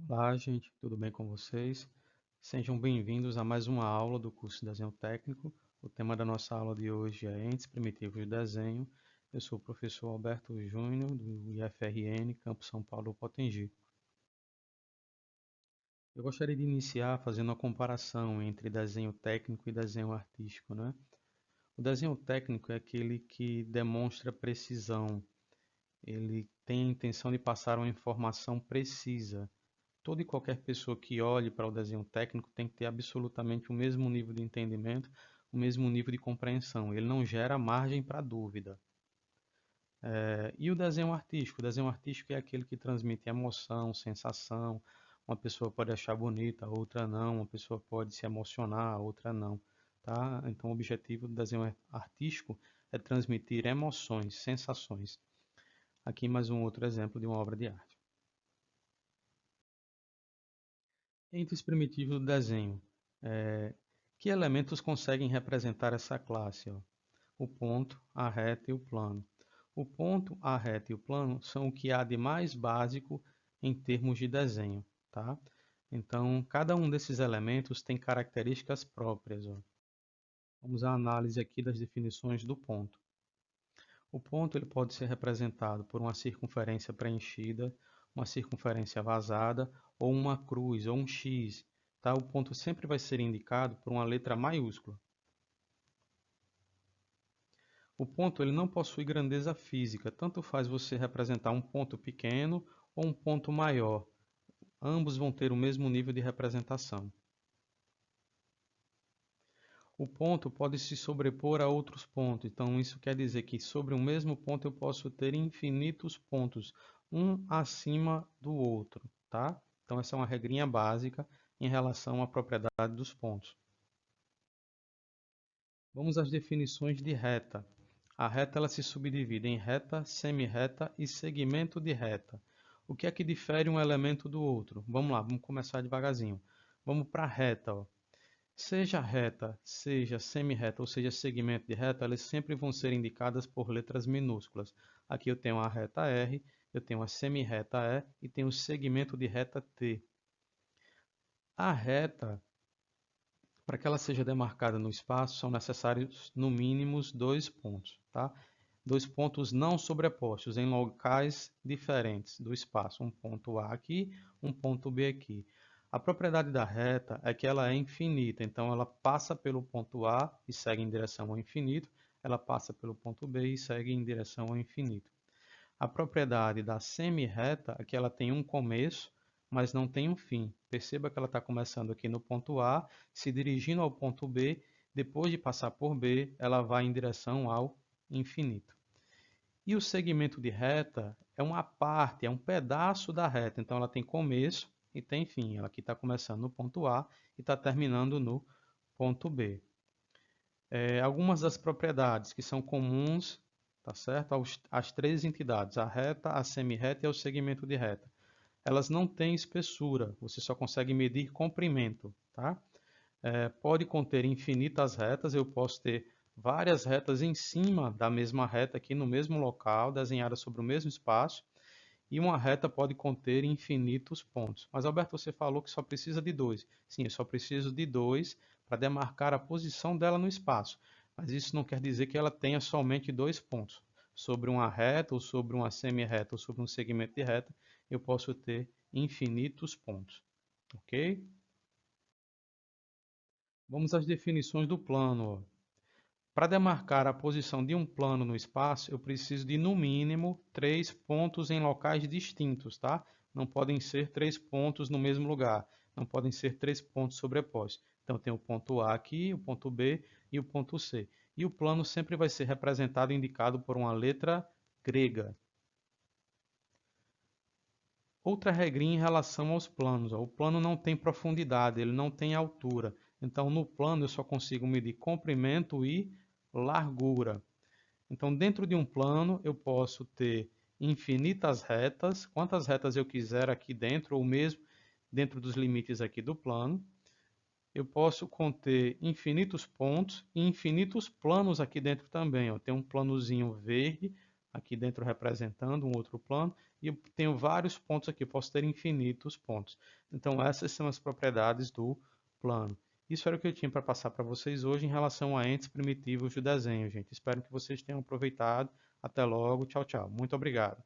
Olá, gente, tudo bem com vocês? Sejam bem-vindos a mais uma aula do curso de Desenho Técnico. O tema da nossa aula de hoje é Entes Primitivos de Desenho. Eu sou o professor Alberto Júnior, do IFRN, Campo São Paulo, Potengi. Eu gostaria de iniciar fazendo uma comparação entre desenho técnico e desenho artístico, né? O desenho técnico é aquele que demonstra precisão, ele tem a intenção de passar uma informação precisa. Toda e qualquer pessoa que olhe para o desenho técnico tem que ter absolutamente o mesmo nível de entendimento, o mesmo nível de compreensão. Ele não gera margem para dúvida. E o desenho artístico? O desenho artístico é aquele que transmite emoção, sensação. Uma pessoa pode achar bonita, outra não. Uma pessoa pode se emocionar, outra não. Tá? Então, o objetivo do desenho artístico é transmitir emoções, sensações. Aqui mais um outro exemplo de uma obra de arte. Entes primitivos do desenho. Que elementos conseguem representar essa classe? Ó? O ponto, a reta e o plano. O ponto, a reta e o plano são o que há de mais básico em termos de desenho. Tá? Então, cada um desses elementos tem características próprias. Ó. Vamos à análise aqui das definições do ponto. O ponto ele pode ser representado por uma circunferência preenchida, uma circunferência vazada, ou uma cruz, ou um X. Tá? O ponto sempre vai ser indicado por uma letra maiúscula. O ponto ele não possui grandeza física, tanto faz você representar um ponto pequeno ou um ponto maior. Ambos vão ter o mesmo nível de representação. O ponto pode se sobrepor a outros pontos, então isso quer dizer que sobre um mesmo ponto eu posso ter infinitos pontos, um acima do outro, tá? Então essa é uma regrinha básica em relação à propriedade dos pontos. Vamos às definições de reta. A reta ela se subdivide em reta, semirreta e segmento de reta. O que é que difere um elemento do outro? Vamos lá, vamos começar devagarzinho. Vamos para a reta. Ó. Seja reta, seja semirreta ou seja segmento de reta, elas sempre vão ser indicadas por letras minúsculas. Aqui eu tenho a reta R, eu tenho a semirreta E e tenho o segmento de reta T. A reta, para que ela seja demarcada no espaço, são necessários no mínimo 2 pontos. Tá? 2 pontos não sobrepostos em locais diferentes do espaço. Um ponto A aqui, um ponto B aqui. A propriedade da reta é que ela é infinita, então ela passa pelo ponto A e segue em direção ao infinito, ela passa pelo ponto B e segue em direção ao infinito. A propriedade da semirreta é que ela tem um começo, mas não tem um fim. Perceba que ela está começando aqui no ponto A, se dirigindo ao ponto B, depois de passar por B, ela vai em direção ao infinito. E o segmento de reta é uma parte, é um pedaço da reta, então ela tem começo e tem fim. Ela aqui está começando no ponto A e está terminando no ponto B. Algumas das propriedades que são comuns, tá certo, às três entidades, a reta, a semirreta e ao segmento de reta. Elas não têm espessura, você só consegue medir comprimento. Tá? Pode conter infinitas retas, eu posso ter várias retas em cima da mesma reta aqui no mesmo local, desenhadas sobre o mesmo espaço, e uma reta pode conter infinitos pontos. Mas, Alberto, você falou que só precisa de dois. Sim, eu só preciso de dois para demarcar a posição dela no espaço. Mas isso não quer dizer que ela tenha somente 2 pontos. Sobre uma reta, ou sobre uma semi-reta, ou sobre um segmento de reta, eu posso ter infinitos pontos. Ok? Vamos às definições do plano. Para demarcar a posição de um plano no espaço, eu preciso de, no mínimo, 3 pontos em locais distintos, tá? Não podem ser 3 pontos no mesmo lugar, não podem ser 3 pontos sobrepostos. Então, tem o ponto A aqui, o ponto B e o ponto C. E o plano sempre vai ser representado e indicado por uma letra grega. Outra regrinha em relação aos planos. Ó. O plano não tem profundidade, ele não tem altura. Então, no plano, eu só consigo medir comprimento e largura. Então, dentro de um plano, eu posso ter infinitas retas, quantas retas eu quiser aqui dentro, ou mesmo dentro dos limites aqui do plano. Eu posso conter infinitos pontos e infinitos planos aqui dentro também. Ó. Tem um planozinho verde, aqui dentro representando um outro plano, e eu tenho vários pontos aqui, posso ter infinitos pontos. Então essas são as propriedades do plano. Isso era o que eu tinha para passar para vocês hoje em relação a entes primitivos do desenho, gente. Espero que vocês tenham aproveitado. Até logo, tchau, tchau. Muito obrigado.